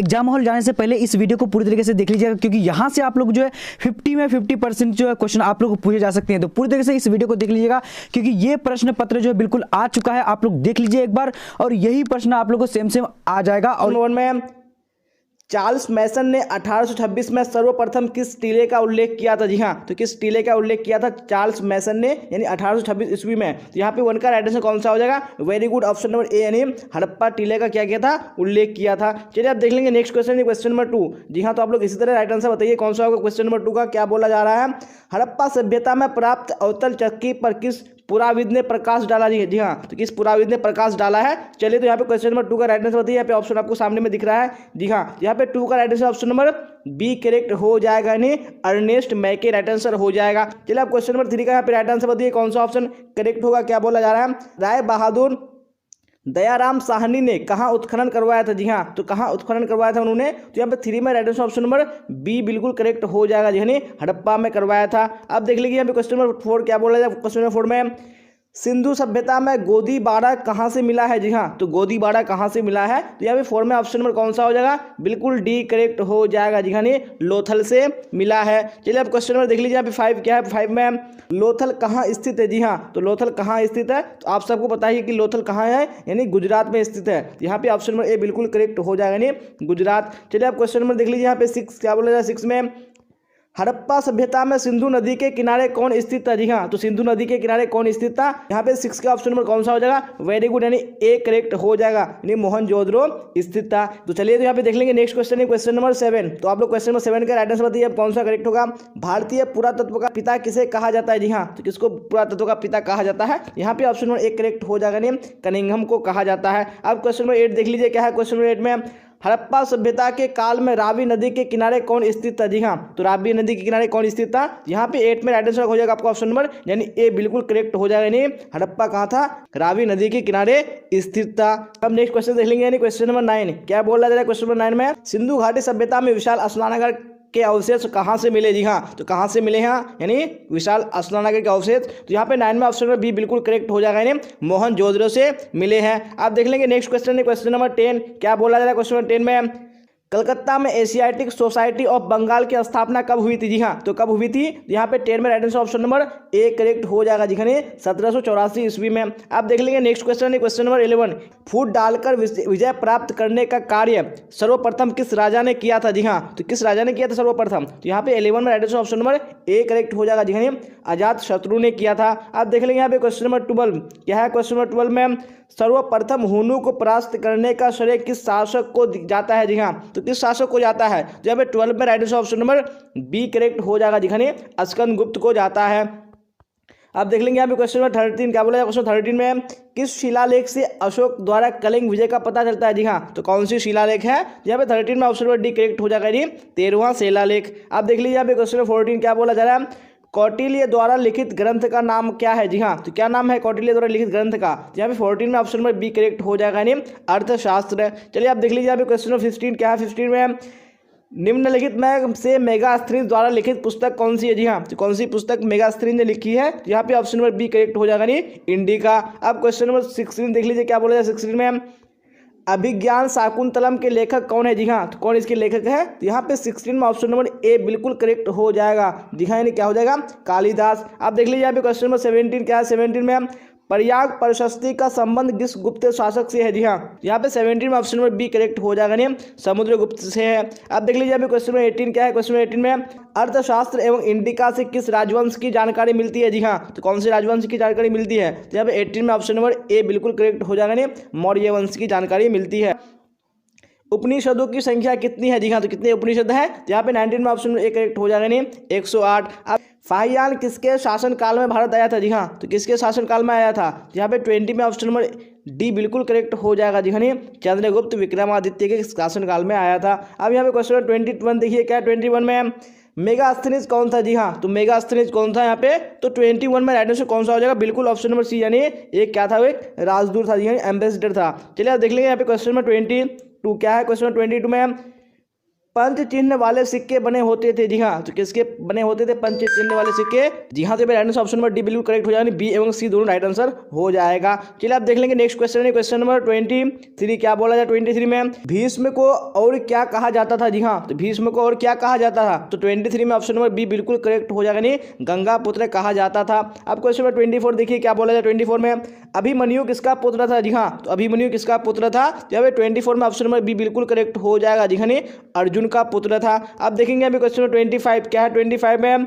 Exam hall जाने से पहले इस वीडियो को पूरी तरीके से देख लीजिएगा, क्योंकि यहाँ से आप लोग जो है 50 में 50% जो है क्वेश्चन आप लोग को पूछे जा सकते हैं। तो पूरी तरीके से इस वीडियो को देख लीजिएगा, क्योंकि ये प्रश्न पत्र जो है बिल्कुल आ चुका है। आप लोग देख लीजिए एक बार, और यही प्रश्न आप लोग को सेम आ जाएगा। और में चार्ल्स मैसन ने 1826 में सर्वप्रथम किस टीले का उल्लेख किया था? जी हाँ, तो किस टीले का उल्लेख किया था चार्ल्स मैसन ने, यानी 1826 ईस्वी में? तो यहाँ पे वन का राइट आंसर कौन सा हो जाएगा? Very good, option number A, यानी हड़प्पा टीले का क्या किया था? उल्लेख किया था। चलिए आप देख लेंगे नेक्स्ट क्वेश्चन, क्वेश्चन नंबर 2। जी हाँ, तो आप लोग इसी तरह राइट आंसर बताइए कौन सा होगा क्वेश्चन नंबर 2 का। क्या बोला जा रहा है? हड़प्पा सभ्यता में प्राप्त अवतल चक्की पर किस पुराविद ने प्रकाश डाला? जी हाँ, तो किस पुराविद ने प्रकाश डाला है? चलिए तो यहाँ पे क्वेश्चन नंबर 2 का राइट आंसर बताइए। यहाँ पे ऑप्शन आपको सामने में दिख रहा है। जी हाँ, यहाँ पे 2 का right answer option number b correct हो जाएगा, यानी अर्नेस्ट मैके राइट आंसर हो जाएगा। चलिए आप क्वेश्चन नंबर 3 का यहाँ पे राइट आंसर बताइए कौन सा ऑप्शन करेक्ट होगा। क्या बोला जा रहा है? राय बहादुर दयाराम साहनी ने कहाँ उत्खनन करवाया था? जी हाँ, तो कहाँ उत्खनन करवाया था उन्होंने? तो यहाँ पे 3 में right answer option number b बिल्कुल करेक्ट हो जाएगा, यानी हड़प्पा में करवाया था। अब देख लीजिए यहाँ पे क्वेश्चन नंबर 4 क्या बोला जाए। क्वेश्चन नंबर 4 में सिंधु सभ्यता में गोदी बाड़ा कहाँ से मिला है? जी हाँ, तो गोदी बाड़ा कहाँ से मिला है? तो यहाँ पे 4 में ऑप्शन नंबर कौन सा हो जाएगा? बिल्कुल डी करेक्ट हो जाएगा, जी हाँ, लोथल से मिला है। चलिए अब क्वेश्चन नंबर देख लीजिए। यहाँ पे 5 क्या है? 5 में लोथल कहाँ स्थित है? जी हाँ, तो लोथल कहाँ स्थित है? तो आप सबको पता है कि लोथल कहाँ है, यानी गुजरात में स्थित है। यहाँ पे ऑप्शन नंबर ए बिल्कुल करेक्ट हो जाएगा, यानी गुजरात। चलिए आप क्वेश्चन नंबर देख लीजिए। यहाँ पे 6 क्या बोला जाए? 6 में हड़प्पा सभ्यता में सिंधु नदी के किनारे कौन स्थित था? जी हाँ, तो सिंधु नदी के किनारे कौन स्थित था? यहाँ पे 6 का ऑप्शन नंबर कौन सा हो जाएगा? वेरी गुड, यानी ए करेक्ट हो जाएगा, यानी मोहनजोदड़ो स्थित था। तो चलिए तो यहाँ पे देख लेंगे नेक्स्ट क्वेश्चन है क्वेश्चन नंबर 7। तो आप लोग क्वेश्चन नंबर 7 का राइट आंसर बताइए कौन सा करेक्ट होगा। भारतीय पुरातत्व का पिता किसे कहा जाता है? जी हाँ, तो किसको पुरातत्व का पिता कहा जाता है? यहाँ पे ऑप्शन नंबर 1 करेक्ट हो जाएगा, यानी कनिंघम को कहा जाता है। अब क्वेश्चन नंबर 8 देख लीजिए क्या है। क्वेश्चन नंबर 8 में हड़प्पा सभ्यता के काल में रावी नदी के किनारे कौन स्थित था? जी हाँ, तो रावी नदी के किनारे कौन स्थित था? यहाँ पे 8 में राइट आंसर हो जाएगा आपका ऑप्शन नंबर, यानी ए बिल्कुल करेक्ट हो जाएगा, यानी हड़प्पा कहाँ था? रावी नदी के किनारे स्थित था। अब नेक्स्ट क्वेश्चन देख लेंगे, यानी क्वेश्चन नंबर 9। क्या बोला जा रहा है क्वेश्चन नंबर 9 में? सिंधु घाटी सभ्यता में विशाल स्नानागार के अवशेष कहाँ से मिले? जी हाँ, तो कहाँ से मिले हैं, यानी विशाल स्नानागार के अवशेष? तो यहाँ पे 9 में ऑप्शन नंबर बी बिल्कुल करेक्ट हो जाएगा, यानी मोहनजोदड़ो से मिले हैं। आप देख लेंगे नेक्स्ट क्वेश्चन है क्वेश्चन नंबर 10। क्या बोला जा रहा है क्वेश्चन नंबर 10 में? कलकत्ता में एशियाटिक सोसाइटी ऑफ बंगाल की स्थापना कब हुई थी? जी हाँ, तो कब हुई थी? यहाँ पे 10 में right answer option number A correct हो जाएगा, जी हाँ, 1784 ईस्वी में। आप देख लेंगे नेक्स्ट क्वेश्चन है क्वेश्चन नंबर 11। फूट डालकर विजय प्राप्त करने का कार्य सर्वप्रथम किस राजा ने किया था? जी हाँ, तो किस राजा ने किया था सर्वप्रथम? तो यहाँ पे 11 में right answer option number A correct हो जाएगा, जी हाँ, अजात शत्रु ने किया था। आप देख लेंगे यहाँ पे क्वेश्चन नंबर 12 क्या है। क्वेश्चन नंबर 12 में सर्वप्रथम हुनु को परास्त करने का श्रेय किस शासक को जाता है? जी हाँ, तो किस शासक को जाता है? तो यहाँ पे 12 में right answer option number b correct हो जाएगा, जी हाँ, अस्कंद गुप्त को जाता है। आप देख लेंगे यहाँ पे क्वेश्चन नंबर 13 क्या बोला है। क्वेश्चन 13 में किस शिलालेख से अशोक द्वारा कलिंग विजय का पता चलता है? जी हाँ, तो कौन सी शिलालेख है? यहाँ पे 13 में ऑप्शन नंबर डी करेक्ट हो जाएगा, जी 13वां शिलालेख। आप देख लीजिए यहाँ पे क्वेश्चन नंबर 14 क्या बोला जा रहा है? कौटिल्य द्वारा लिखित ग्रंथ का नाम क्या है? जी हाँ, तो क्या नाम है कौटिल्य द्वारा लिखित ग्रंथ का? यहाँ पे 14 में ऑप्शन नंबर बी करेक्ट हो जाएगा, यानी अर्थशास्त्र। चलिए आप देख लीजिए यहाँ पे क्वेश्चन नंबर 15 क्या है। 15 में निम्नलिखित में से मेगास्थनीज द्वारा लिखित पुस्तक कौन सी है? जी हाँ, तो कौन सी पुस्तक मेगास्थनीज ने लिखी है? यहाँ पे ऑप्शन नंबर बी करेक्ट हो जाएगा, नहीं इंडिका। अब क्वेश्चन नंबर 16 देख लीजिए क्या बोला जाए। 16 में अभिज्ञान शाकुंतलम के लेखक कौन है? जी हाँ, तो कौन इसके लेखक है? तो यहाँ पे 16 में ऑप्शन नंबर ए बिल्कुल करेक्ट हो जाएगा, जी हाँ, यानी क्या हो जाएगा? कालिदास। आप देख लीजिए यहाँ पे क्वेश्चन नंबर 17 क्या है। 17 में प्रयाग प्रशस्ति का संबंध किस गुप्त शासक से है? जी हाँ, यहाँ पे 17 में ऑप्शन नंबर बी करेक्ट हो जाएगा, नहीं समुद्रगुप्त से है। आप देख लीजिए यहाँ पे क्वेश्चन नंबर 18 क्या है। क्वेश्चन नंबर 18 में अर्थशास्त्र एवं इंडिका से किस राजवंश की जानकारी मिलती है? जी हाँ, तो कौन से राजवंश की जानकारी मिलती है? तो यहाँ पे 18 में ऑप्शन नंबर ए बिल्कुल करेक्ट हो जाएगा, नहीं मौर्य वंश की जानकारी मिलती है। उपनिषदों की संख्या कितनी है? जी हाँ, तो कितने उपनिषद है? तो यहाँ पे 19 में ऑप्शन ए करेक्ट हो जाएगा, नहीं 108। अब फाहियान किसके शासन काल में भारत आया था? जी हाँ, तो किसके शासन काल में आया था? यहाँ पे 20 में ऑप्शन नंबर डी बिल्कुल करेक्ट हो जाएगा, जी हाँ, चंद्रगुप्त विक्रमादित्य के शासन काल में आया था। अब यहाँ पे क्वेश्चन नंबर 21 देखिए क्या। 21 में मेगास्थनीज कौन था? जी हाँ, तो मेगास्थनीज कौन था यहाँ पे? तो 21 में राइट आंसर कौन सा हो जाएगा? बिल्कुल ऑप्शन नंबर सी, यानी एक क्या था? वो एक राजदूत था, यानी एम्बेसडर था। चलिए आप देख लेंगे यहाँ पे क्वेश्चन नंबर 22 क्या है। क्वेश्चन नंबर 22 में पंच चिन्ह वाले सिक्के बने होते थे। जी हाँ, तो किसके बने होते थे? पंच चिन्ह वाले सिक्के। जी हाँ, तो right answer option number D बिल्कुल करेक्ट हो जाएगा, बी एवं सी दोनों राइट आंसर हो जाएगा। चलिए आप देख लेंगे नेक्स्ट क्वेश्चन है, क्वेश्चन नंबर 23। क्या बोला जाए 23 में? भीष्म को और क्या कहा जाता था? जी हाँ, तो भीष्म को और क्या कहा जाता था? तो 23 में ऑप्शन नंबर बी बिल्कुल करेक्ट हो जाएगा, नहीं गंगा पुत्र कहा जाता था। अब क्वेश्चन नंबर 24 देखिए क्या बोला जाए 24 में? अभिमन्यु किसका पुत्र था? जी हाँ, तो अभिमन्यु किसका पुत्र था? तो यहाँ पे 24 में ऑप्शन नंबर बी बिल्कुल करेक्ट हो जाएगा। जी हाँ, नहीं अर्जुन का पुत्र था। अब देखेंगे अभी क्वेश्चन 25 क्या है? 25 में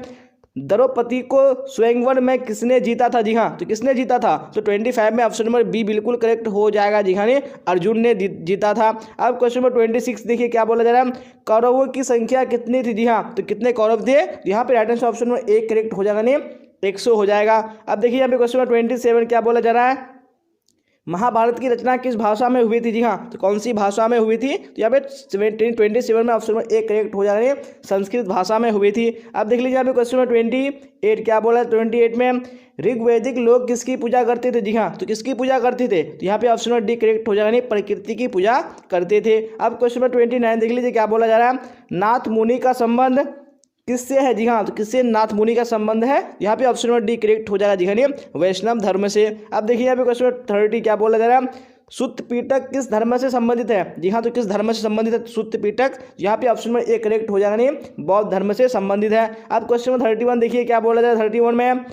द्रौपदी को स्वयंवर में किसने जीता था? जी हाँ, तो किसने जीता था? तो 25 में ऑप्शन नंबर बी बिल्कुल करेक्ट हो जाएगा। जी हाँ, अर्जुन ने जीता था। अब क्वेश्चन नंबर 26 देखिए क्या बोला जा रहा है? कौरवों की संख्या कितनी थी? जी हाँ, तो कितने कौरव थे? यहाँ पे right answer option number A correct हो जाएगा, नहीं 100 हो जाएगा। अब देखिए यहाँ पे क्वेश्चन नंबर 27 क्या बोला जा रहा है? महाभारत की रचना किस भाषा में हुई थी? जी हाँ, तो कौन सी भाषा में हुई थी? तो यहाँ पे 27 में ऑप्शन नंबर ए करेक्ट हो जाएगा, संस्कृत भाषा में हुई थी। अब देख लीजिए यहाँ पे क्वेश्चन नंबर 28 क्या बोला है? 28 में ऋग्वैदिक लोग किसकी पूजा करते थे? जी हाँ, तो किसकी पूजा करते थे? तो यहाँ पे ऑप्शन नंबर डी करेक्ट हो जाएगा, नहीं प्रकृति की पूजा करते थे। अब क्वेश्चन नंबर 29 देख लीजिए क्या बोला जा रहा है? नाथ मुनि का संबंध किससे है? जी हाँ, तो किससे नाथ मुनि का संबंध है? यहाँ पे ऑप्शन नंबर डी करेक्ट हो जाएगा। जी हाँ, वैष्णव धर्म से। अब देखिए यहाँ पे क्वेश्चन नंबर 30 क्या बोला जा रहा है? सुत्त पिटक किस धर्म से संबंधित है? जी हाँ, तो किस धर्म से संबंधित है सुत्त पिटक? यहाँ पे ऑप्शन नंबर ए करेक्ट हो जाएगा, नहीं बौद्ध धर्म से संबंधित है। अब क्वेश्चन नंबर 31 देखिए क्या बोला जाए 31 में?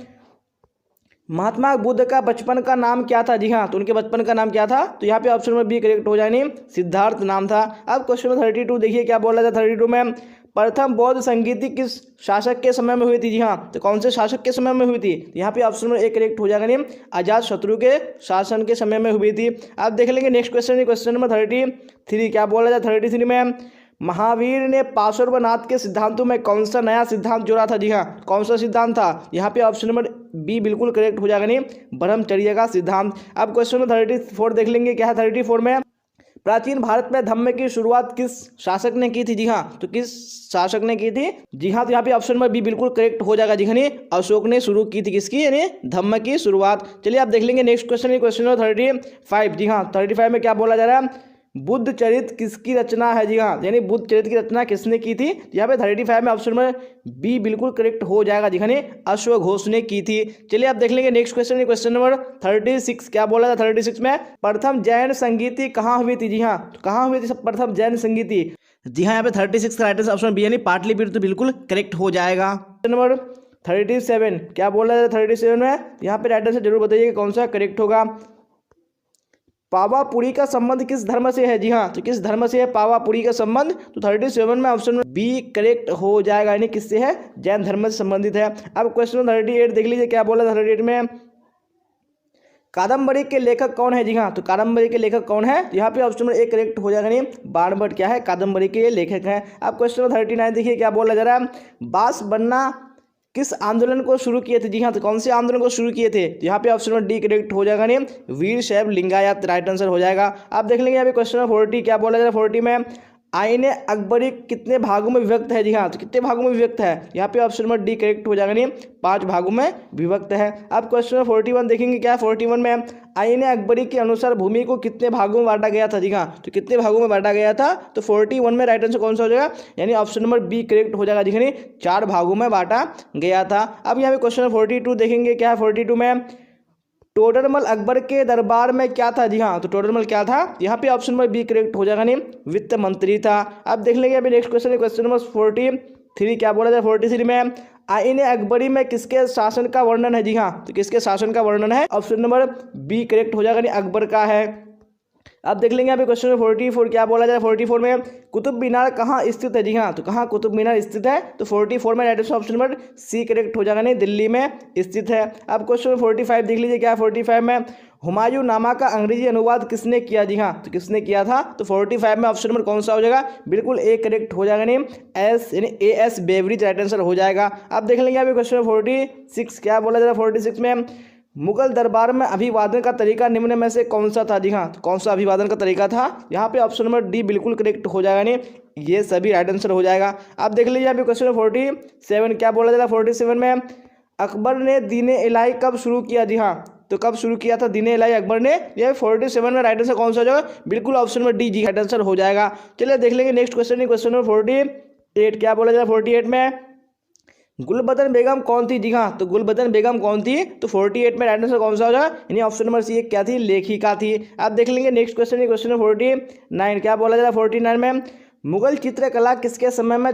महात्मा बुद्ध का बचपन का नाम क्या था? जी हाँ, तो उनके बचपन का नाम क्या था? तो यहाँ पे ऑप्शन नंबर बी करेक्ट हो जाएगा, सिद्धार्थ नाम था। अब क्वेश्चन नंबर 32 देखिए क्या बोला जाए 32 में? प्रथम बौद्ध संगीति किस शासक के समय में हुई थी? जी हाँ, तो कौन से शासक के समय में हुई थी? यहाँ पे ऑप्शन नंबर ए करेक्ट हो जाएगा, नहीं अजात शत्रु के शासन के समय में हुई थी। आप देख लेंगे नेक्स्ट क्वेश्चन, क्वेश्चन नंबर 33 क्या बोला जाए 33 में? महावीर ने पार्श्वनाथ के सिद्धांतों में कौन सा नया सिद्धांत जोड़ा था? जी हाँ, कौन सा सिद्धांत था? यहाँ पे ऑप्शन नंबर बी बिल्कुल करेक्ट हो जाएगा, नहीं ब्रह्मचर्य का सिद्धांत। अब क्वेश्चन नंबर 34 देख लेंगे क्या है 34 में? प्राचीन भारत में धम्म की शुरुआत किस शासक ने की थी? जी हाँ, तो किस शासक ने की थी? जी हाँ, तो यहाँ पे ऑप्शन नंबर बी बिल्कुल करेक्ट हो जाएगा। जी हाँ, अशोक ने शुरू की थी किसकी? यानी धम्म की शुरुआत। चलिए आप देख लेंगे नेक्स्ट क्वेश्चन, क्वेश्चन नंबर 35। जी हाँ, 35 में क्या बोला जा रहा है? बुद्ध चरित किसकी रचना है? जी हाँ, यानी बुद्ध चरित की रचना किसने की थी? यहाँ पे 35 में ऑप्शन नंबर बी बिल्कुल करेक्ट हो जाएगा। जी हाँ, अश्वघोष ने की थी। चलिए आप देख लेंगे नेक्स्ट क्वेश्चन, क्वेश्चन नंबर 36 क्या बोला था 36 में? प्रथम जैन संगीति कहाँ हुई थी? जी हाँ, तो कहाँ हुई थी प्रथम जैन संगीति? जी हाँ, यहाँ पे 36 का राइट आंसर ऑप्शन बी यानी पाटलिपुत्र तो बिल्कुल करेक्ट हो जाएगा। क्वेश्चन नंबर 37 क्या बोला जाए 37 में? यहाँ पे राइट आंसर जरूर बताइए कौन सा करेक्ट होगा। पावापुरी का संबंध किस धर्म से है? जी हाँ, तो किस धर्म से है पावापुरी का संबंध? तो 37 में ऑप्शन बी करेक्ट हो जाएगा, यानी किससे है? जैन धर्म से संबंधित है। अब क्वेश्चन 38 देख लीजिए क्या बोला 38 में? कादम्बरी के लेखक कौन है? जी हाँ, तो कादम्बरी के लेखक कौन है? यहाँ पे ऑप्शन नंबर ए करेक्ट हो जाएगा, नहीं बाणभट्ट क्या है? कादम्बरी के लेखक हैं। अब क्वेश्चन नंबर 39 देखिए क्या बोला जा रहा है? बास बनना किस आंदोलन को शुरू किए थे? जी हाँ, तो कौन से आंदोलन को शुरू किए थे? तो यहाँ पे ऑप्शन नंबर डी करेक्ट हो जाएगा, नहीं वीर शैव लिंगायत राइट आंसर हो जाएगा। आप देख लेंगे यहाँ पे क्वेश्चन नंबर 40 क्या बोला जा रहा है 40 में? आईने अकबरी कितने भागों में विभक्त है? जी हाँ, तो कितने भागों में विभक्त है? यहाँ पे ऑप्शन नंबर डी करेक्ट हो जाएगा, नहीं 5 भागों में विभक्त है। अब क्वेश्चन नंबर 41 देखेंगे क्या 41 में? आईने अकबरी के अनुसार भूमि को कितने भागों में बांटा गया था? जी हाँ, तो कितने भागों में बांटा गया था? तो 41 में राइट आंसर कौन सा हो जाएगा? यानी ऑप्शन नंबर बी करेक्ट हो जाएगा। जी 4 भागों में बांटा गया था। अब यहाँ पे क्वेश्चन नंबर 42 देखेंगे क्या 42 में? टोडरमल अकबर के दरबार में क्या था? जी हाँ, तो टोडरमल क्या था? यहाँ पे ऑप्शन नंबर बी करेक्ट हो जाएगा, नहीं वित्त मंत्री था। अब देख लेंगे अभी नेक्स्ट क्वेश्चन, क्वेश्चन नंबर 43 क्या बोला जाए 43 में? आईने अकबरी में किसके शासन का वर्णन है? जी हाँ, तो किसके शासन का वर्णन है? ऑप्शन नंबर बी करेक्ट हो जाएगा, नहीं अकबर का है। अब देख लेंगे यहाँ पे क्वेश्चन नंबर 44 क्या बोला जाए 44 में? कुतुब मीनार कहाँ स्थित है? जी हाँ, तो कहाँ कुतुब मीनार स्थित है? तो 44 में right answer option number c correct हो जाएगा, नहीं दिल्ली में स्थित है। अब क्वेश्चन नंबर 45 देख लीजिए क्या 45 में? हुमायूं नामा का अंग्रेजी अनुवाद किसने किया? जी हाँ, तो किसने किया था? तो 45 में ऑप्शन नंबर कौन सा हो जाएगा? बिल्कुल ए करेक्ट हो जाएगा, नहीं एस यानी A S Beveridge right answer हो जाएगा। अब देख लेंगे अभी क्वेश्चन 46 क्या बोला जा रहा है 46 में? मुगल दरबार में अभिवादन का तरीका निम्न में से कौन सा था? जी हाँ, तो कौन सा अभिवादन का तरीका था? यहाँ पे ऑप्शन नंबर डी बिल्कुल करेक्ट हो जाएगा, नहीं ये सभी राइट आंसर हो जाएगा। आप देख लीजिए अभी क्वेश्चन 47 क्या बोला जा रहा है 47 में? अकबर ने दीन इलाही कब शुरू किया? जी हाँ, तो कब शुरू किया था दीन इलाही अकबर ने? यह 47 में। राइट आंसर कौन सा हो जाएगा? बिल्कुल option number D G right answer हो जाएगा। चलिए देख लेंगे नेक्स्ट क्वेश्चन, क्वेश्चन नंबर 48 क्या बोला जाए 48 में गुलबदन बेगम कौन थी? जी हाँ, तो गुलबदन बेगम कौन थी? तो 48 में राइट आंसर कौन सा हो जाएगा? यानी ऑप्शन नंबर सी क्या थी? लेखिका थी। आप देख लेंगे नेक्स्ट क्वेश्चन, क्वेश्चन नंबर 49 क्या बोला जाए 49 में मुगल चित्रकला किसके समय में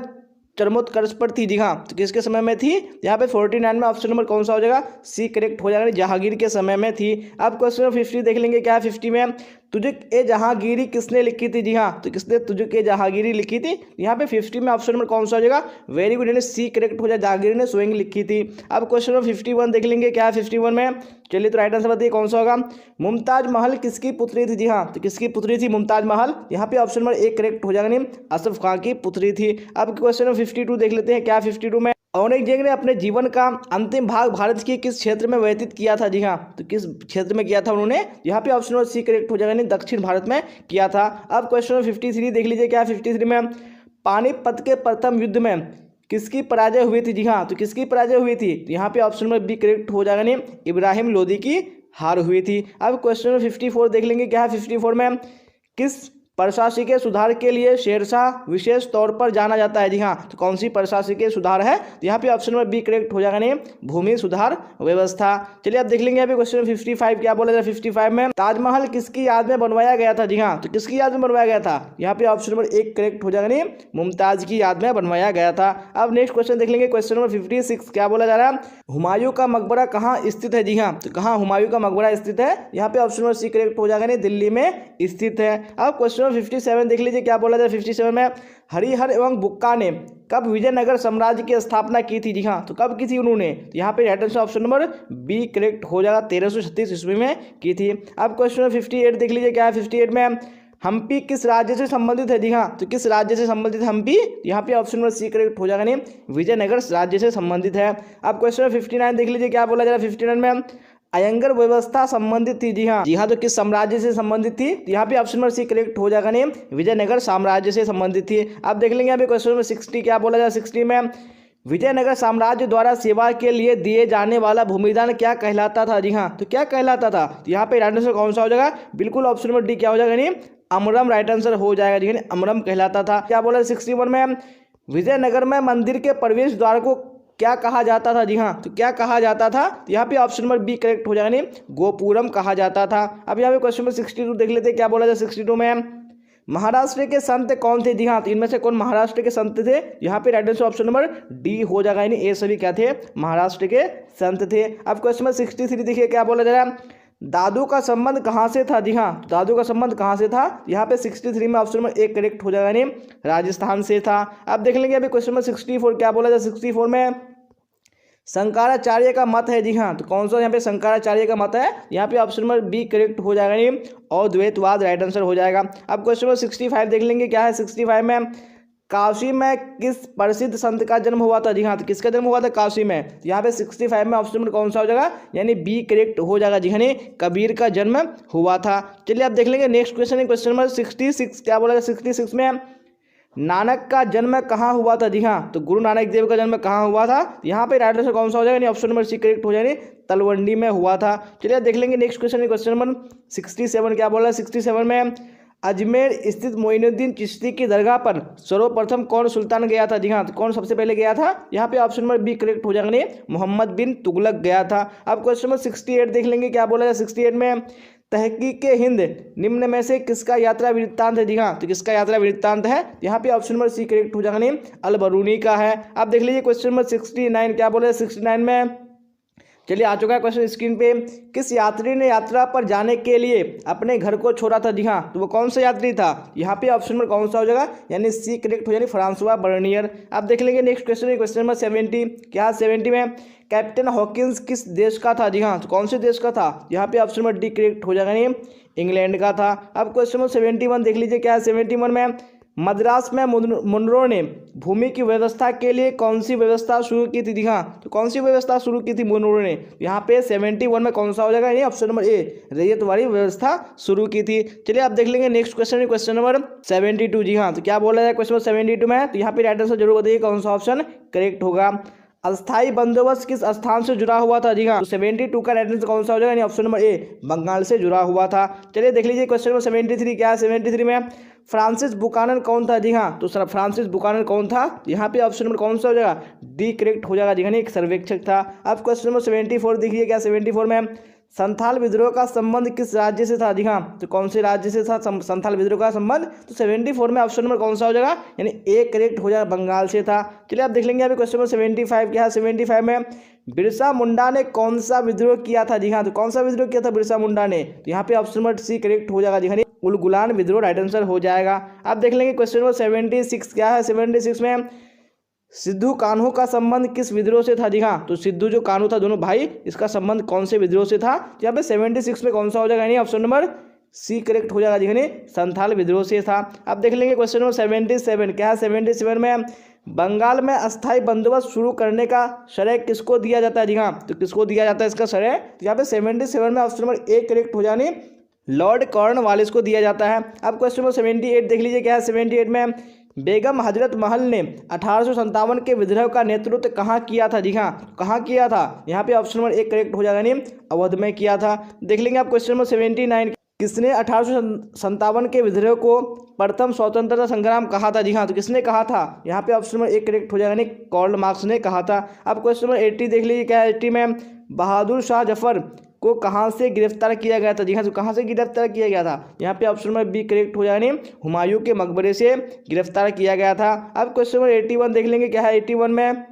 चरमोत्कर्ष पर थी? जी हाँ, तो किसके समय में थी? यहाँ पे 49 में ऑप्शन नंबर कौन सा हो जाएगा? सी करेक्ट हो जाएगा, जहांगीर के समय में थी। अब क्वेश्चन नंबर 50 देख लेंगे क्या है 50 में तुझे ए जहांगीरी किसने लिखी थी? जी हाँ, तो किसने तुझे ए जहांगीरी लिखी थी? यहाँ पे 50 में ऑप्शन नंबर कौन सा हो जाएगा? वेरी गुड, यानी सी करेक्ट हो जाए, जहांगीर ने स्वयं लिखी थी। अब क्वेश्चन नंबर 51 देख लेंगे क्या है 51 में। चलिए तो राइट आंसर बताइए कौन सा होगा? मुमताज महल किसकी पुत्री थी? जी हाँ, तो किसकी पुत्री थी मुमताज महल? यहाँ पे ऑप्शन नंबर ए करेक्ट हो जाएगा, नहीं अशरफ खां की पुत्री थी। अब क्वेश्चन नंबर 52 देख लेते हैं क्या 52 में औरंगजेब ने अपने जीवन का अंतिम भाग भारत के किस क्षेत्र में व्यतीत किया था? जी हाँ, तो किस क्षेत्र में किया था उन्होंने? यहाँ पे ऑप्शन नंबर सी करेक्ट हो जाएगा, नहीं दक्षिण भारत में किया था। अब क्वेश्चन नंबर 53 देख लीजिए क्या 53 में पानीपत के प्रथम युद्ध में किसकी पराजय हुई थी? जी हाँ, तो किसकी पराजय हुई थी? यहाँ पे ऑप्शन नंबर बी करेक्ट हो जाएगा, नहीं इब्राहिम लोदी की हार हुई थी। अब क्वेश्चन नंबर 54 देख लेंगे क्या है 54 में किस प्रशासकीय सुधार के लिए शेरशाह विशेष तौर पर जाना जाता है? जी हाँ, तो कौन सी प्रशासकीय सुधार है? यहाँ पे ऑप्शन नंबर बी करेक्ट हो जाएगा, नहीं भूमि सुधार व्यवस्था। चलिए आप देख लेंगे यहाँ पे क्वेश्चन 55 क्या बोला जाए 55 में ताजमहल किसकी याद में बनवाया गया था? जी हाँ, तो किसकी याद में बनवाया गया था? यहाँ पे ऑप्शन नंबर एक करेक्ट हो जाएगा, नहीं मुमताज की याद में बनवाया गया था। अब नेक्स्ट क्वेश्चन देख लेंगे क्वेश्चन नंबर 56 क्या बोला जा रहा है हुमायूं का मकबरा कहाँ स्थित है? जी हाँ, तो कहाँ हुमायूं का मकबरा स्थित है? यहाँ पे ऑप्शन नंबर सी करेक्ट हो जाएगा, नहीं दिल्ली में स्थित है। अब क्वेश्चन 57 देख लीजिए क्या बोला जाए 57 में हरिहर एवं बुक्का ने कब विजयनगर साम्राज्य की स्थापना की थी? जी हाँ, तो कब की थी उन्होंने? तो यहाँ पे right answer option number b correct हो जाएगा 1336 ईस्वी में की थी। अब क्वेश्चन 58 देख लीजिए क्या है 58 में हम्पी किस राज्य से संबंधित है? जी हाँ, तो किस राज्य से संबंधित है हम्पी? यहाँ पे ऑप्शन नंबर सी करेक्ट हो जाएगा, नहीं विजयनगर राज्य से संबंधित है। अब क्वेश्चन 59 देख लीजिए क्या बोला जा रहा है 59 में अयंगर व्यवस्था संबंधित थी? जी हाँ, तो किस साम्राज्य से संबंधित थी? यहाँ पे ऑप्शन नंबर सी करेक्ट हो जाएगा, नहीं विजयनगर साम्राज्य से संबंधित थी। अब देख लेंगे यहाँ पे क्वेश्चन नंबर 60 क्या बोला जाए 60 में विजयनगर साम्राज्य द्वारा सेवा के लिए दिए जाने वाला भूमिदान क्या कहलाता था? जी हाँ, तो क्या कहलाता था? तो यहाँ पे राइट आंसर कौन सा हो जाएगा? बिल्कुल ऑप्शन नंबर डी क्या हो जाएगा, नहीं अमरम राइट आंसर हो जाएगा, जी अमरम कहलाता था। क्या बोला 61 में विजयनगर में मंदिर के प्रवेश द्वार को क्या कहा जाता था? जी हाँ, तो क्या कहा जाता था? यहाँ पे ऑप्शन नंबर बी करेक्ट हो जाएगा, नहीं गोपुरम कहा जाता था। अब यहाँ पे क्वेश्चन नंबर 62 देख लेते हैं क्या बोला जाए 62 में महाराष्ट्र के संत कौन थे? जी हाँ, तो इनमें से कौन महाराष्ट्र के संत थे? यहाँ पे right answer option number D हो जाएगा, यानी ये सभी क्या थे? महाराष्ट्र के संत थे। अब क्वेश्चन नंबर 63 देखिए क्या बोला जा रहा है दादू का संबंध कहाँ से था? जी हाँ, दादू का संबंध कहाँ से था? यहाँ पे 63 में ऑप्शन नंबर एक करेक्ट हो जाएगा, नहीं राजस्थान से था। अब देख लेंगे अभी क्वेश्चन नंबर 64 क्या बोला जाए 64 में शंकराचार्य का मत है? जी हाँ, तो कौन सा यहाँ पे शंकराचार्य का मत है? यहाँ पे ऑप्शन नंबर बी करेक्ट हो जाएगा, नहीं और द्वैतवाद राइट आंसर हो जाएगा। अब क्वेश्चन नंबर 65 देख लेंगे क्या है 65 में काशी में किस प्रसिद्ध संत का जन्म हुआ था? जी हाँ, तो किसका जन्म हुआ था काशी में? तो यहाँ पे 65 में ऑप्शन नंबर कौन सा हो जाएगा? यानी बी करेक्ट हो जाएगा, जी हाँ कबीर का जन्म हुआ था। चलिए आप देख लेंगे नेक्स्ट क्वेश्चन है क्वेश्चन नंबर 66 क्या बोला जाए 66 में नानक का जन्म कहाँ हुआ था? जी हाँ, तो गुरु नानक देव का जन्म कहाँ हुआ था? यहाँ पे राइट आंसर कौन सा हो जाएगा? ऑप्शन नंबर सी करेक्ट हो जाएगा, तलवंडी में हुआ था। चलिए देख लेंगे नेक्स्ट क्वेश्चन है क्वेश्चन नंबर 67 क्या बोला है 67 में अजमेर स्थित मोइनुद्दीन चिश्ती की दरगाह पर सर्वप्रथम कौन सुल्तान गया था? जी हाँ, तो कौन सबसे पहले गया था? यहाँ पे ऑप्शन नंबर बी करेक्ट हो जाएगा, नहीं मोहम्मद बिन तुगलक गया था। अब क्वेश्चन नंबर 68 देख लेंगे क्या बोला जाए 68 में तहकीक हिंद निम्न में से किसका यात्रा वृत्तांत है? जी हाँ, तो किसका यात्रा वृत्तांत है? यहाँ पे ऑप्शन नंबर सी करेक्ट हो जाएगा, नहीं अल बरूनी का है। आप देख लीजिए क्वेश्चन नंबर 69 क्या बोला जाए 69 में चलिए आ चुका है क्वेश्चन स्क्रीन पे किस यात्री ने यात्रा पर जाने के लिए अपने घर को छोड़ा था? जी हाँ, तो वो कौन सा यात्री था? यहाँ पे ऑप्शन नंबर कौन सा हो जाएगा? यानी सी करेक्ट हो जाएगा फ्रांसवा बर्नियर। आप देख लेंगे नेक्स्ट क्वेश्चन है क्वेश्चन नंबर 70 क्या 70 में कैप्टन हॉकिंस किस देश का था? जी हाँ, तो कौन से देश का था? यहाँ पे ऑप्शन नंबर डी करेक्ट हो जाएगा, नहीं इंग्लैंड का था। अब क्वेश्चन नंबर 71 देख लीजिए क्या 71 में मद्रास में मुनरो ने भूमि की व्यवस्था के लिए कौन सी व्यवस्था शुरू की थी? हाँ, तो कौन सी व्यवस्था शुरू की थी मुनरो ने? यहाँ पे 71 में कौन सा हो जाएगा? ये ऑप्शन नंबर ए रैयत वाली व्यवस्था शुरू की थी। चलिए आप देख लेंगे नेक्स्ट क्वेश्चन है क्वेश्चन नंबर 72। जी हाँ, तो क्या बोला जाए क्वेश्चन नंबर 72 में? तो यहाँ पे राइट आंसर जरूर बताइए कौन सा ऑप्शन करेक्ट होगा। अस्थाई बंदोबस्त किस स्थान से जुड़ा हुआ था? जी हाँ, तो 72 का राइट आंसर कौन सा हो जाएगा? यानी ऑप्शन नंबर ए, बंगाल से जुड़ा हुआ था। चलिए देख लीजिए क्वेश्चन नंबर 73 क्या है। 73 में फ्रांसिस बुकानन कौन था? जी हाँ, तो सर फ्रांसिस बुकानन कौन था? यहाँ पे ऑप्शन नंबर कौन सा हो जाएगा? डी करेक्ट हो जाएगा। जी हाँ, एक सर्वेक्षक था। अब क्वेश्चन नंबर 74 देखिए क्या 74 में संथाल विद्रोह का संबंध किस राज्य से था? जी हाँ, तो कौन से राज्य से था संथाल विद्रोह का संबंध? तो 74 में ऑप्शन नंबर कौन सा हो जाएगा? यानी ए करेक्ट हो जाएगा, बंगाल से था। चलिए आप देख लेंगे अभी क्वेश्चन नंबर 75 क्या है। 75 में बिरसा मुंडा ने कौन सा विद्रोह किया था? जी हाँ, तो कौन सा विद्रोह किया था बिरसा मुंडा ने? तो यहाँ पे ऑप्शन नंबर सी करेक्ट हो जाएगा। जी हाँ, उलगुलान विद्रोह राइट आंसर हो जाएगा। आप देख लेंगे क्वेश्चन नंबर 76 क्या है। 76 में सिद्धू कान्हू का संबंध किस विद्रोह से था? जी हाँ, तो सिद्धू जो कान्हू था दोनों भाई, इसका संबंध कौन से विद्रोह से था? यहाँ पे 76 में कौन सा हो जाएगा? यानी ऑप्शन नंबर सी करेक्ट हो जाएगा। जी संथाल विद्रोह से था। अब देख लेंगे क्वेश्चन नंबर 77 क्या है। 77 में बंगाल में अस्थाई बंदोबस्त शुरू करने का श्रेय किसको दिया जाता है? जी हाँ, तो किसको दिया जाता है इसका श्रेय? तो यहाँ पे 77 में ऑप्शन नंबर ए करेक्ट हो जाने लॉर्ड कॉर्नवालिस को दिया जाता है। अब क्वेश्चन नंबर 78 देख लीजिए क्या है। 78 में बेगम हजरत महल ने 1857 के विद्रोह का नेतृत्व कहाँ किया था? जी हाँ, कहाँ किया था? यहाँ पे ऑप्शन नंबर एक करेक्ट हो जाएगा, नहीं अवध में किया था। देख लेंगे आप क्वेश्चन नंबर 79 किसने 1857 के विद्रोह को प्रथम स्वतंत्रता संग्राम कहा था? जी हाँ, तो किसने कहा था? यहाँ पे ऑप्शन नंबर एक करेक्ट हो जाएगा, नहीं कार्ल मार्क्स ने कहा था। अब क्वेश्चन नंबर 80 देख लीजिए क्या है। 80 में बहादुर शाह जफर को कहाँ से गिरफ्तार किया गया था? जी हाँ, तो कहाँ से गिरफ्तार किया गया था? यहाँ पे ऑप्शन नंबर बी करेक्ट हो जाएगा, हुमायूं के मकबरे से गिरफ्तार किया गया था। अब क्वेश्चन नंबर 81 देख लेंगे क्या है। 81 में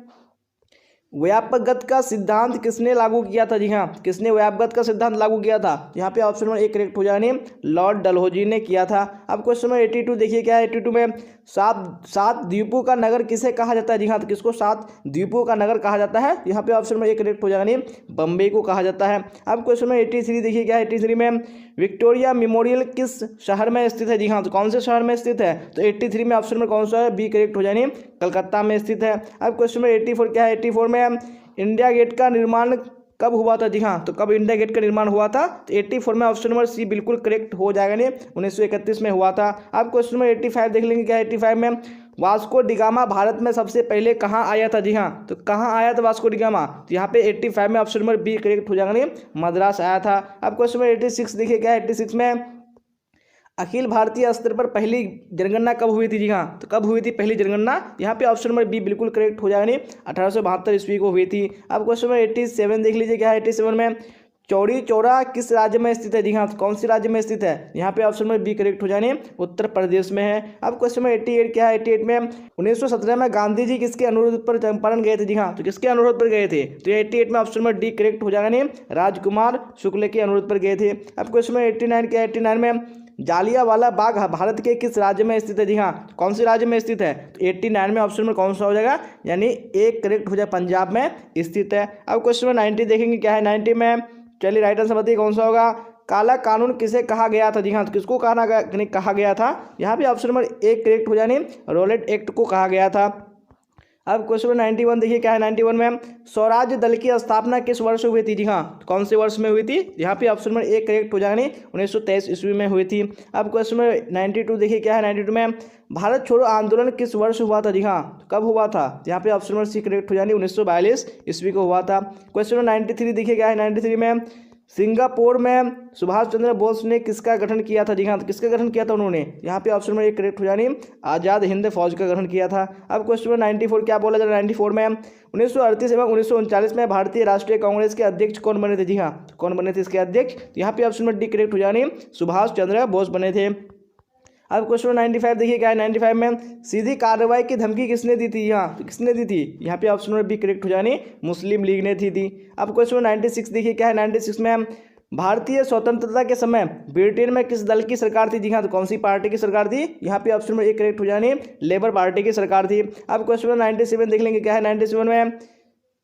व्यापकगत का सिद्धांत किसने लागू किया था? जी हाँ, किसने व्यापकगत का सिद्धांत लागू किया था? यहाँ पे ऑप्शन नंबर एक करेक्ट हो जाने लॉर्ड डलहौजी ने किया था। अब क्वेश्चन नंबर 82 देखिए क्या है। 82 में सात द्वीपों का नगर किसे कहा जाता है? जी हाँ, तो किसको सात द्वीपों का नगर कहा जाता है? यहाँ पे ऑप्शन नंबर एक करेक्ट हो जाएगा, बम्बई को कहा जाता है। अब क्वेश्चन नंबर 83 देखिए क्या है। 83 में विक्टोरिया मेमोरियल किस शहर में स्थित है? जी हाँ, तो कौन से शहर में स्थित है? तो 83 में ऑप्शन नंबर कौन सा है? बी करेक्ट हो जाए, कलकत्ता में स्थित है। अब क्वेश्चन नंबर 84 क्या है। 84 में इंडिया गेट का निर्माण कब हुआ था? जी हाँ, तो कब इंडिया गेट का निर्माण हुआ था? तो 84 में ऑप्शन नंबर सी बिल्कुल करेक्ट हो जाएगा, नहीं 1931 में हुआ था। अब क्वेश्चन नंबर 85 देख लेंगे क्या है। 85 में वास्को डिगामा भारत में सबसे पहले कहाँ आया था? जी हाँ, तो कहाँ आया था वास्को डिगामा? तो यहाँ पे 85 में ऑप्शन नंबर बी करेक्ट हो जाएगा, नहीं मद्रास आया था। अब क्वेश्चन नंबर 86 देखिए क्या है। 86 में अखिल भारतीय स्तर पर पहली जनगणना कब हुई थी? जी हाँ, तो कब हुई थी पहली जनगणना? यहाँ पे ऑप्शन नंबर बी बिल्कुल करेक्ट हो जाएगा, नहीं 1872 ईस्वी को हुई थी। अब क्वेश्चन नंबर 87 देख लीजिए क्या है। 87 में चौड़ी चौरा किस राज्य में स्थित है? जी हाँ, तो कौन सी राज्य में स्थित है? यहाँ पे ऑप्शन नंबर बी करेक्ट हो जाने उत्तर प्रदेश में है। अब क्वेश्चन नंबर 88 क्या है। 88 में 1917 में गांधी जी किसके अनुरोध पर चंपारण गए थे? जी हाँ, तो किसके अनुरोध पर गए थे? तो 88 में ऑप्शन नंबर डी करेक्ट हो जाएगा, नहीं राजकुमार शुक्ल के अनुरोध पर गए थे। अब क्वेश्चन नंबर 89 क्या है। 89 में जालियांवाला बाग भारत के किस राज्य में स्थित है? जी हाँ, कौन से राज्य में स्थित है? तो 89 में ऑप्शन में कौन सा हो जाएगा? यानी एक करेक्ट हो जाए, पंजाब में स्थित है। अब क्वेश्चन नंबर 90 देखेंगे क्या है। 90 में चलिए राइट आंसर बताइए कौन सा होगा? काला कानून किसे कहा गया था? जी हाँ, तो किसको कहा गया था? यहाँ पे ऑप्शन नंबर एक करेक्ट हो जाने रॉलेट एक्ट को कहा गया था। अब क्वेश्चन नंबर 91 देखिए क्या है। 91 में स्वराज्य दल की स्थापना किस वर्ष हुई थी? जी हाँ, कौन से वर्ष में हुई थी? यहाँ पे ऑप्शन नंबर एक करेक्ट हो जाएगा, 1923 ईस्वी में हुई थी। अब क्वेश्चन नंबर 92 देखिए क्या है। 92 में भारत छोड़ो आंदोलन किस वर्ष हुआ था? जी हाँ, कब हुआ था? यहाँ पे ऑप्शन नंबर सी करेक्ट हो जाए, 1942 ईस्वी को हुआ था। क्वेश्चन नंबर 93 देखिए क्या है। 93 में सिंगापुर में सुभाष चंद्र बोस ने किसका गठन किया था? जी हाँ, तो किसका गठन किया था उन्होंने? यहाँ पे ऑप्शन नंबर एक करेक्ट हो जानी आज़ाद हिंद फौज का गठन किया था। अब क्वेश्चन नंबर 94 क्या बोला जा रहा है। 94 में 1938 एवं 1939 में भारतीय राष्ट्रीय कांग्रेस के अध्यक्ष कौन बने थे? जी हाँ, कौन बने थे इसके अध्यक्ष? तो यहाँ पे ऑप्शन नंबर डी करेक्ट हो जानी सुभाष चंद्र बोस बने थे। अब क्वेश्चन 95 देखिए क्या है। 95 में सीधी कार्रवाई की धमकी किसने दी थी? यहाँ तो किसने दी थी? यहाँ पे ऑप्शन नंबर बी करेक्ट हो जानी मुस्लिम लीग ने थी। अब क्वेश्चन 96 देखिए क्या है। 96 में भारतीय स्वतंत्रता के समय ब्रिटेन में किस दल की सरकार थी? जी हाँ, तो कौन सी पार्टी की सरकार थी? यहाँ पे ऑप्शन नंबर एक करेक्ट हो जानी लेबर पार्टी की सरकार थी। अब क्वेश्चन नंबर 97 देख लेंगे क्या है। 97 में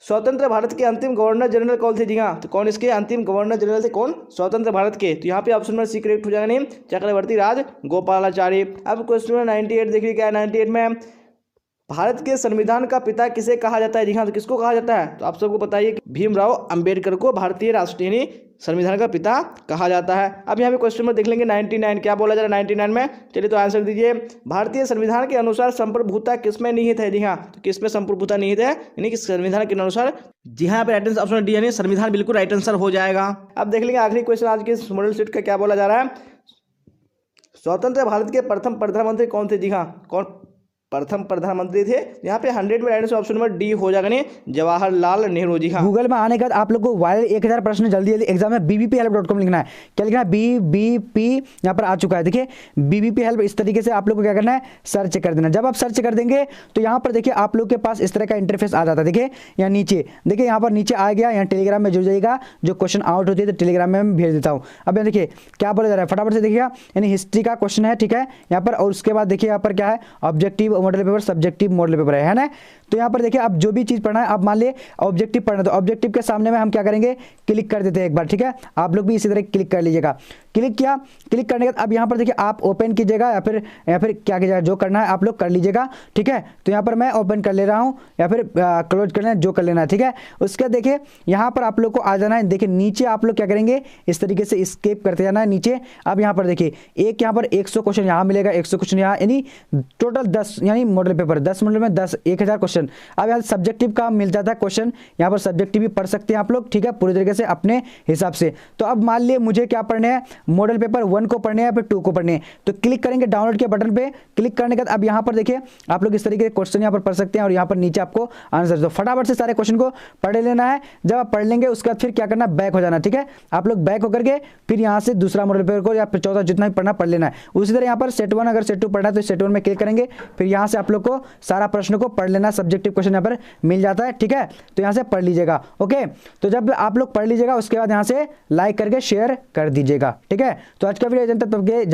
स्वतंत्र भारत के अंतिम गवर्नर जनरल कौन थे? जी हाँ, तो कौन इसके अंतिम गवर्नर जनरल थे? कौन? स्वतंत्र भारत के। तो यहाँ पे ऑप्शन नंबर सी करेक्ट हो जाएगा, नहीं चक्रवर्ती राज गोपालाचारी। अब क्वेश्चन नंबर 98 देखिए क्या है। 98 में भारत के संविधान का पिता किसे कहा जाता है? जी हाँ, तो किसको कहा जाता है? तो आप सबको पता है कि भीमराव अंबेडकर को भारतीय राष्ट्रीय यानी संविधान का पिता कहा जाता है। अब यहाँ पे क्वेश्चन नंबर देख लेंगे 99, क्या बोला जा रहा है 99 में? चलिए तो आंसर दीजिए। भारतीय संविधान के अनुसार संप्रभुता किसमें निहित है? जी हाँ, तो किसमें संप्रभुता निहित है? यानी कि संविधान के अनुसार। जी हाँ, पे राइट आंसर ऑप्शन डी यानी संविधान बिल्कुल राइट आंसर हो जाएगा। अब देख लेंगे आखिरी क्वेश्चन आज के मॉडल सेट का, क्या बोला जा रहा है? स्वतंत्र भारत के प्रथम प्रधानमंत्री कौन थे? जी हाँ, कौन प्रथम प्रधानमंत्री थे? यहाँ पे 100 में right answer option number D हो जाएगा, नहीं जवाहरलाल नेहरू। जी हाँ, गूगल में आने के बाद आप लोग को वायरल 1000 प्रश्न जल्दी जल्दी एग्जाम में bbphelp.com लिखना है। क्या लिखना है? BBP यहाँ पर आ चुका है, देखिए BBP हेल्प। इस तरीके से आप लोग को क्या करना है? सर्च कर देना। जब आप सर्च कर देंगे तो यहाँ पर देखिए आप लोग के पास इस तरह का इंटरफेस आ जाता है। देखिए यहाँ नीचे, देखिए यहाँ पर नीचे आ गया। यहाँ टेलीग्राम में जुड़ जाइएगा, जो क्वेश्चन आउट होती है तो टेलीग्राम में मैं भेज देता हूँ। अब यहाँ देखिए क्या बोला जा रहा है, फटाफट से देखिएगा। यानी हिस्ट्री का क्वेश्चन है, ठीक है यहाँ पर। और उसके बाद देखिए यहाँ पर क्या है? Objective model paper, subjective model paper है ना। तो यहाँ पर देखिए आप जो भी चीज पढ़ना है, आप मान लिए ऑब्जेक्टिव पढ़ना है तो ऑब्जेक्टिव के सामने में हम क्या करेंगे? क्लिक कर देते हैं एक बार, ठीक है। आप लोग भी इसी तरह क्लिक कर लीजिएगा। क्लिक किया, क्लिक करने के बाद अब यहाँ पर देखिए आप ओपन कीजिएगा या फिर क्या कीजिएगा, जो करना है आप लोग कर लीजिएगा, ठीक है। तो यहाँ पर मैं ओपन कर ले रहा हूँ या फिर क्लोज कर लेना, जो कर लेना है, ठीक है। उसके बाद देखिए यहाँ पर आप लोग को आ जाना है। देखिए नीचे आप लोग क्या करेंगे? इस तरीके से स्केप करते जाना है नीचे। अब यहाँ पर देखिए एक यहाँ पर 100 क्वेश्चन यहाँ मिलेगा, 100 क्वेश्चन यहाँ, यानी टोटल 10 यानी मॉडल पेपर 10 मॉडल में 10 1000 क्वेश्चन। अब यहाँ सब्जेक्टिव का मिल जाता है क्वेश्चन, यहाँ पर सब्जेक्टिव भी पढ़ सकते हैं आप लोग, ठीक है, पूरी तरीके से अपने हिसाब से। तो अब मान लिए मुझे क्या पढ़ने हैं? मॉडल पेपर 1 को पढ़ने हैं, फिर 2 को पढ़ने हैं। तो क्लिक करेंगे डाउनलोड के बटन पे। क्लिक करने के बाद अब यहाँ पर देखिए आप लोग इस तरीके के क्वेश्चन यहाँ पर पढ़ सकते हैं और यहाँ पर नीचे आपको आंसर। तो फटाफट से सारे क्वेश्चन को पढ़ लेना है। जब आप पढ़ लेंगे उसके बाद फिर क्या करना? बैक हो जाना, ठीक है। आप लोग बैक होकर के फिर यहाँ से दूसरा मॉडल पेपर को या फिर 14 जितना भी पढ़ना पढ़ लेना है। उसी तरह यहाँ पर सेट 1 अगर सेट 2 पढ़ना है तो सेट 1 में क्लिक करेंगे, फिर यहाँ से आप लोग को सारा प्रश्न को पढ़ लेना। सब्जेक्टिव क्वेश्चन यहाँ पर मिल जाता है, ठीक है। तो यहाँ से पढ़ लीजिएगा, ओके। तो जब आप लोग पढ़ लीजिएगा उसके बाद यहाँ से लाइक करके शेयर कर दीजिएगा, ठीक है। तो आज का वीडियो जब तक जय